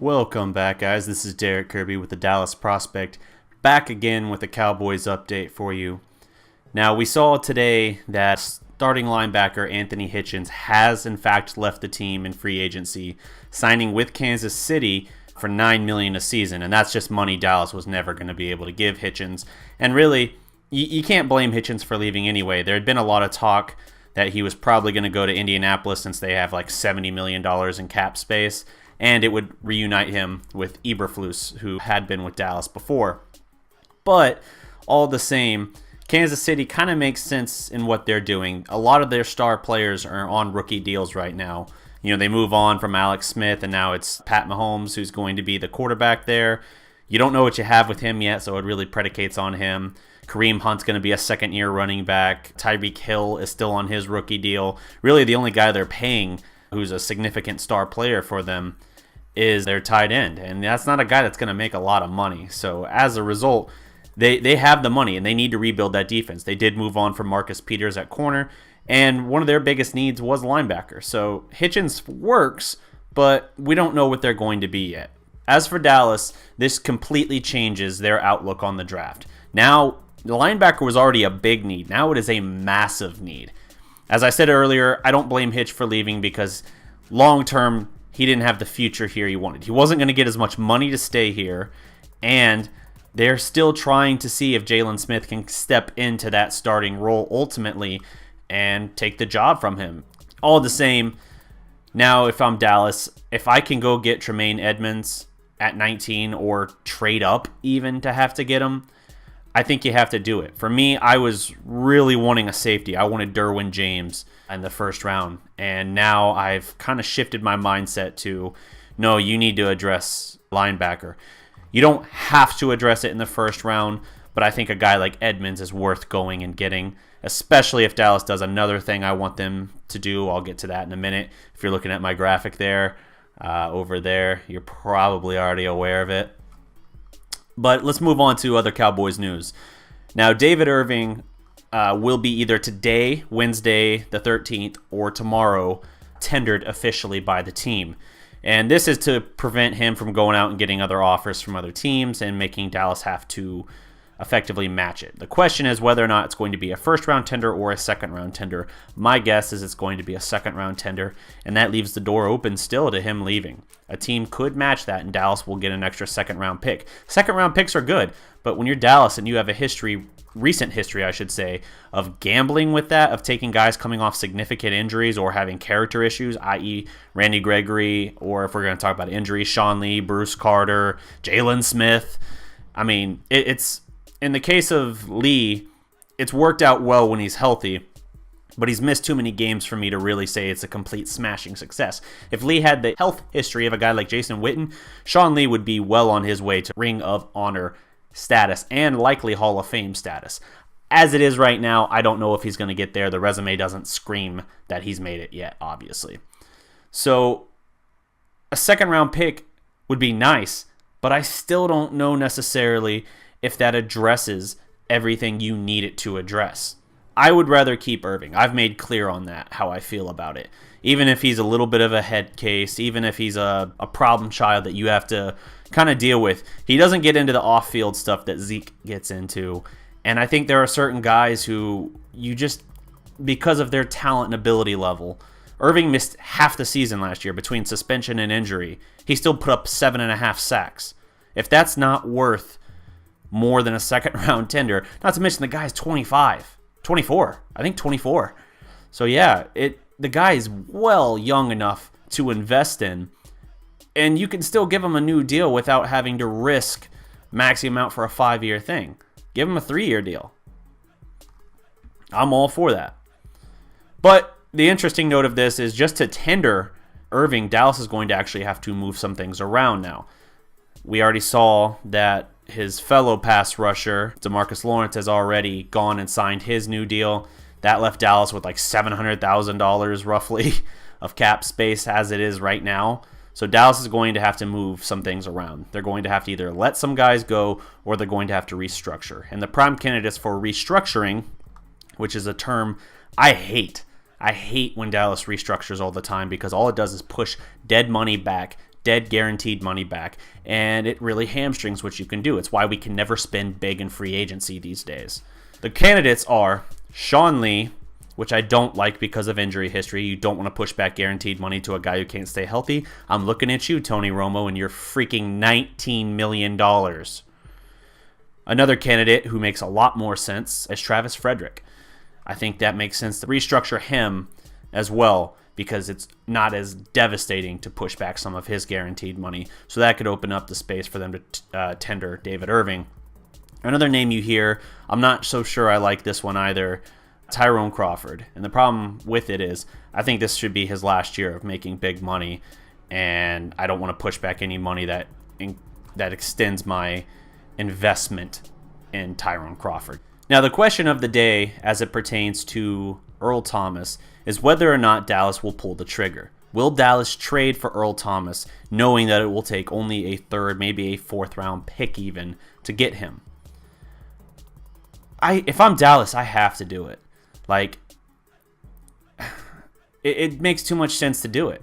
Welcome back, guys. This is Darreck Kirby with the Dallas Prospect, back again with a Cowboys update for you. Now, we saw today that starting linebacker Anthony Hitchens has, in fact, left the team in free agency, signing with Kansas City for $9 million a season, and that's just money Dallas was never going to be able to give Hitchens. And really, you can't blame Hitchens for leaving anyway. There had been a lot of talk that he was probably going to go to Indianapolis since they have like $70 million in cap space, and it would reunite him with Eberflus, who had been with Dallas before. But all the same, Kansas City kind of makes sense in what they're doing. A lot of their star players are on rookie deals right now. You know, they move on from Alex Smith, and now it's Pat Mahomes who's going to be the quarterback there. You don't know what you have with him yet, so it really predicates on him. Kareem Hunt's going to be a second-year running back. Tyreek Hill is still on his rookie deal. Really, the only guy they're paying who's a significant star player for them is their tight end, and that's not a guy that's going to make a lot of money. So as a result, they have the money, and they need to rebuild that defense. They did move on from Marcus Peters at corner, and one of their biggest needs was linebacker. So Hitchens works, but we don't know what they're going to be yet. As for Dallas, this completely changes their outlook on the draft. Now, the linebacker was already a big need. Now it is a massive need. As I said earlier, I don't blame Hitch for leaving because long-term, he didn't have the future here he wanted. He wasn't going to get as much money to stay here, and they're still trying to see if Jalen Smith can step into that starting role ultimately and take the job from him. All the same, now if I'm Dallas, if I can go get Tremaine Edmonds at 19 or trade up even to have to get him, I think you have to do it. For me, I was really wanting a safety. I wanted Derwin James in the first round. And now I've kind of shifted my mindset to, no, you need to address linebacker. You don't have to address it in the first round, but I think a guy like Edmonds is worth going and getting, especially if Dallas does another thing I want them to do. I'll get to that in a minute. If you're looking at my graphic there, over there, you're probably already aware of it. But let's move on to other Cowboys news. Now, David Irving will be either today, Wednesday the 13th, or tomorrow tendered officially by the team. And this is to prevent him from going out and getting other offers from other teams and making Dallas have to effectively match it. The question is whether or not it's going to be a first-round tender or a second-round tender. My guess is it's going to be a second-round tender, and that leaves the door open still to him leaving. A team could match that, and Dallas will get an extra second-round pick. Second-round picks are good, but when you're Dallas and you have a history, recent history, I should say, of gambling with that, of taking guys coming off significant injuries or having character issues, i.e. Randy Gregory, or if we're going to talk about injuries, Sean Lee, Bruce Carter, Jalen Smith. I mean, it's in the case of Lee, it's worked out well when he's healthy, but he's missed too many games for me to really say it's a complete smashing success. If Lee had the health history of a guy like Jason Witten, Sean Lee would be well on his way to Ring of Honor status and likely Hall of Fame status. As it is right now, I don't know if he's going to get there. The resume doesn't scream that he's made it yet, obviously. So a second-round pick would be nice, but I still don't know necessarily if that addresses everything you need it to address. I would rather keep Irving. I've made clear on that, how I feel about it. Even if he's a little bit of a head case, even if he's a problem child that you have to kind of deal with, he doesn't get into the off-field stuff that Zeke gets into. And I think there are certain guys who you just, because of their talent and ability level, Irving missed half the season last year between suspension and injury. He still put up 7.5 sacks. If that's not worth more than a second-round tender, not to mention the guy's 24. I think 24. So yeah, the guy is well young enough to invest in, and you can still give him a new deal without having to risk maxing him out for a 5-year thing. Give him a 3-year deal. I'm all for that. But the interesting note of this is just to tender Irving, Dallas is going to actually have to move some things around now. We already saw that his fellow pass rusher, DeMarcus Lawrence, has already gone and signed his new deal. That left Dallas with like $700,000 roughly of cap space as it is right now. So Dallas is going to have to move some things around. They're going to have to either let some guys go or they're going to have to restructure. And the prime candidates for restructuring, which is a term I hate. I hate when Dallas restructures all the time because all it does is push dead money back dead guaranteed money back, and it really hamstrings what you can do. It's why we can never spend big in free agency these days. The candidates are Sean Lee, which I don't like because of injury history. You don't want to push back guaranteed money to a guy who can't stay healthy. I'm looking at you, Tony Romo, and you're freaking $19 million. Another candidate who makes a lot more sense is Travis Frederick. I think that makes sense to restructure him as well, because it's not as devastating to push back some of his guaranteed money. So that could open up the space for them to tender David Irving. Another name you hear, I'm not so sure I like this one either, Tyrone Crawford. And the problem with it is I think this should be his last year of making big money, and I don't want to push back any money that extends my investment in Tyrone Crawford. Now, the question of the day as it pertains to Earl Thomas is whether or not Dallas will pull the trigger. Will Dallas trade for Earl Thomas, knowing that it will take only a third, maybe a fourth round pick even, to get him? If I'm Dallas, I have to do it. Like, it makes too much sense to do it.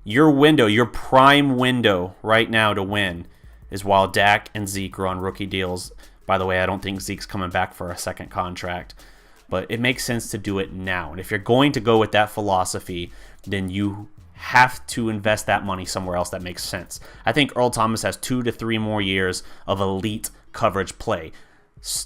Your window, your prime window right now to win is while Dak and Zeke are on rookie deals. By the way, I don't think Zeke's coming back for a second contract. But it makes sense to do it now. And if you're going to go with that philosophy, then you have to invest that money somewhere else that makes sense. I think Earl Thomas has 2 to 3 more years of elite coverage play.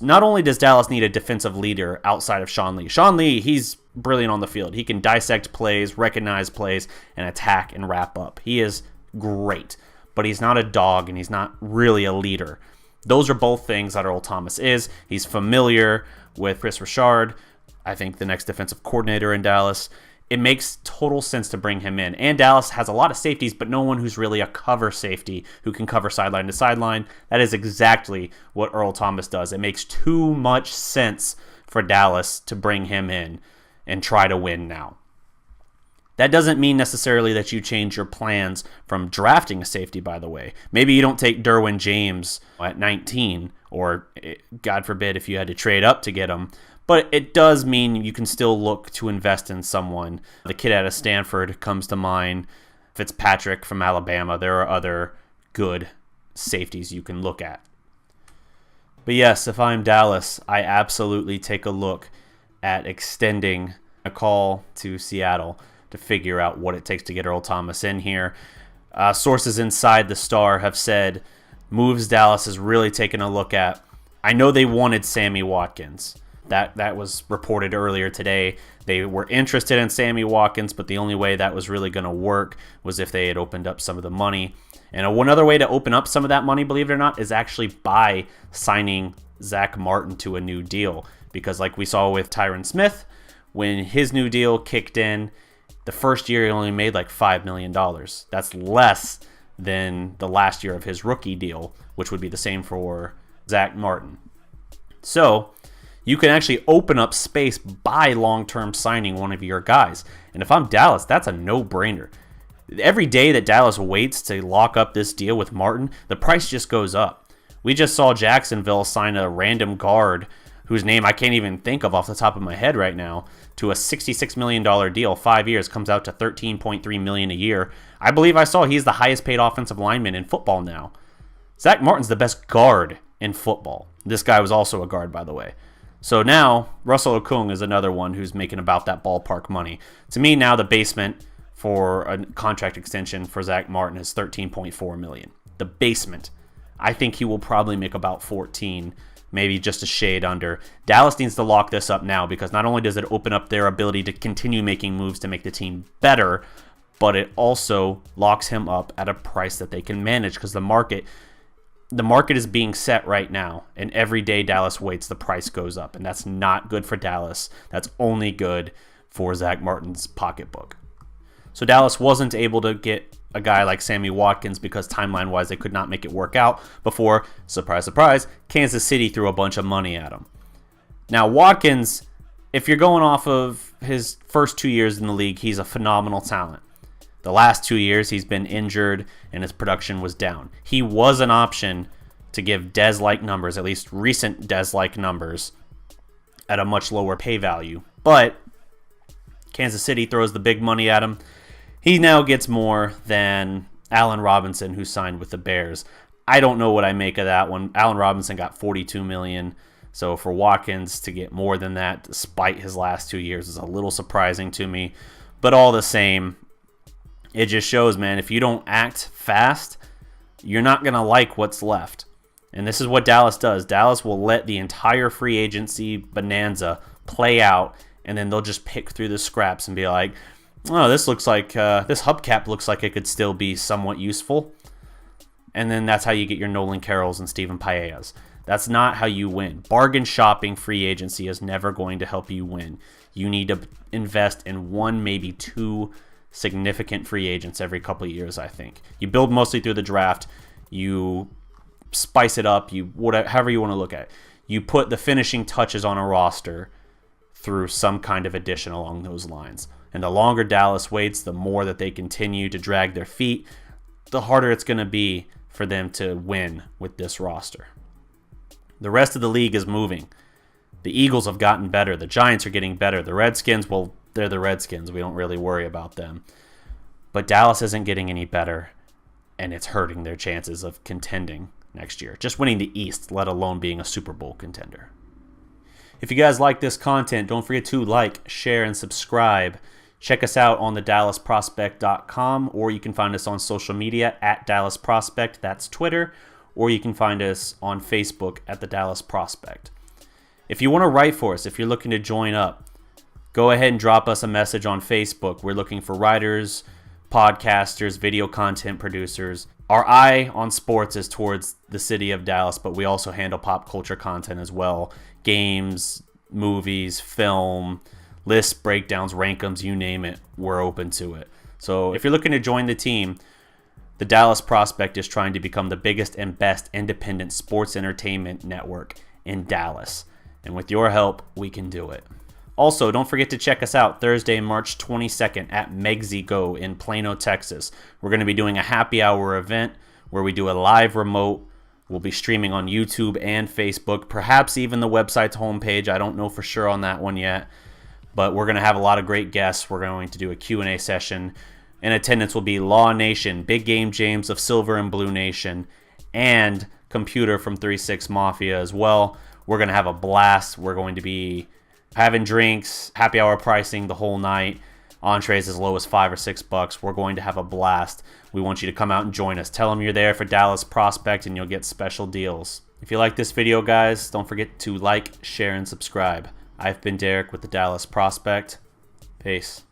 Not only does Dallas need a defensive leader outside of Sean Lee. Sean Lee, he's brilliant on the field. He can dissect plays, recognize plays, and attack and wrap up. He is great, but he's not a dog, and he's not really a leader. Those are both things that Earl Thomas is. He's familiar with Chris Richard, I think the next defensive coordinator in Dallas. It makes total sense to bring him in. And Dallas has a lot of safeties, but no one who's really a cover safety who can cover sideline to sideline. That is exactly what Earl Thomas does. It makes too much sense for Dallas to bring him in and try to win now. That doesn't mean necessarily that you change your plans from drafting a safety, by the way. Maybe you don't take Derwin James at 19, or God forbid if you had to trade up to get him. But it does mean you can still look to invest in someone. The kid out of Stanford comes to mind. Fitzpatrick from Alabama. There are other good safeties you can look at. But yes, if I'm Dallas, I absolutely take a look at extending a call to Seattle to figure out what it takes to get Earl Thomas in here. Sources inside the Star have said moves Dallas is really taking a look at. I know they wanted Sammy Watkins. That was reported earlier today. They were interested in Sammy Watkins, but the only way that was really going to work was if they had opened up some of the money. And one other way to open up some of that money, believe it or not, is actually by signing Zach Martin to a new deal. Because like we saw with Tyron Smith, when his new deal kicked in, the first year he only made like $5 million. That's less than the last year of his rookie deal, which would be the same for Zach Martin. So you can actually open up space by long-term signing one of your guys. And if I'm Dallas, that's a no-brainer. Every day that Dallas waits to lock up this deal with Martin, the price just goes up. We just saw Jacksonville sign a random guard whose name I can't even think of off the top of my head right now, to a $66 million deal, 5 years, comes out to $13.3 million a year. I believe I saw he's the highest paid offensive lineman in football now. Zach Martin's the best guard in football. This guy was also a guard, by the way. So now, Russell Okung is another one who's making about that ballpark money. To me, now the basement for a contract extension for Zach Martin is $13.4 million. The basement. I think he will probably make about 14, maybe just a shade under. Dallas needs to lock this up now, because not only does it open up their ability to continue making moves to make the team better, but it also locks him up at a price that they can manage, because the market is being set right now, and every day Dallas waits, the price goes up, and that's not good for Dallas. That's only good for Zach Martin's pocketbook. So Dallas wasn't able to get a guy like Sammy Watkins because timeline-wise they could not make it work out before, surprise, surprise, Kansas City threw a bunch of money at him. Now Watkins, if you're going off of his first 2 years in the league, he's a phenomenal talent. The last 2 years he's been injured and his production was down. He was an option to give Dez-like numbers, at least recent Dez-like numbers, at a much lower pay value. But Kansas City throws the big money at him. He now gets more than Allen Robinson, who signed with the Bears. I don't know what I make of that one. Allen Robinson got $42 million. So for Watkins to get more than that, despite his last 2 years, is a little surprising to me. But all the same, it just shows, man, if you don't act fast, you're not going to like what's left. And this is what Dallas does. Dallas will let the entire free agency bonanza play out, and then they'll just pick through the scraps and be like, oh, this looks like, this hubcap looks like it could still be somewhat useful. And then that's how you get your Nolan Carrolls and Steven Paellas. That's not how you win. Bargain shopping free agency is never going to help you win. You need to invest in one, maybe two significant free agents every couple of years, I think. You build mostly through the draft. You spice it up. However you want to look at it. You put the finishing touches on a roster through some kind of addition along those lines. And the longer Dallas waits, the more that they continue to drag their feet, the harder it's going to be for them to win with this roster. The rest of the league is moving. The Eagles have gotten better. The Giants are getting better. The Redskins, well, they're the Redskins. We don't really worry about them. But Dallas isn't getting any better, and it's hurting their chances of contending next year. Just winning the East, let alone being a Super Bowl contender. If you guys like this content, don't forget to like, share, and subscribe. Check us out on thedallasprospect.com, or you can find us on social media at Dallas Prospect. That's Twitter. Or you can find us on Facebook at the Dallas Prospect. If you want to write for us, if you're looking to join up, go ahead and drop us a message on Facebook. We're looking for writers, podcasters, video content producers. Our eye on sports is towards the city of Dallas, but we also handle pop culture content as well. Games, movies, film, lists, breakdowns, rankums, you name it, we're open to it. So if you're looking to join the team, the Dallas Prospect is trying to become the biggest and best independent sports entertainment network in Dallas. And with your help, we can do it. Also, don't forget to check us out Thursday, March 22nd at Megsy Go in Plano, Texas. We're going to be doing a happy hour event where we do a live remote. We'll be streaming on YouTube and Facebook, perhaps even the website's homepage. I don't know for sure on that one yet. But we're going to have a lot of great guests. We're going to do a Q&A session. In attendance will be Law Nation, Big Game James of Silver and Blue Nation, and Computer from 3-6 Mafia as well. We're going to have a blast. We're going to be having drinks, happy hour pricing the whole night, entrees as low as $5 or $6. We're going to have a blast. We want you to come out and join us. Tell them you're there for Dallas Prospect and you'll get special deals. If you like this video, guys, don't forget to like, share, and subscribe. I've been Darreck with the Dallas Prospect. Peace.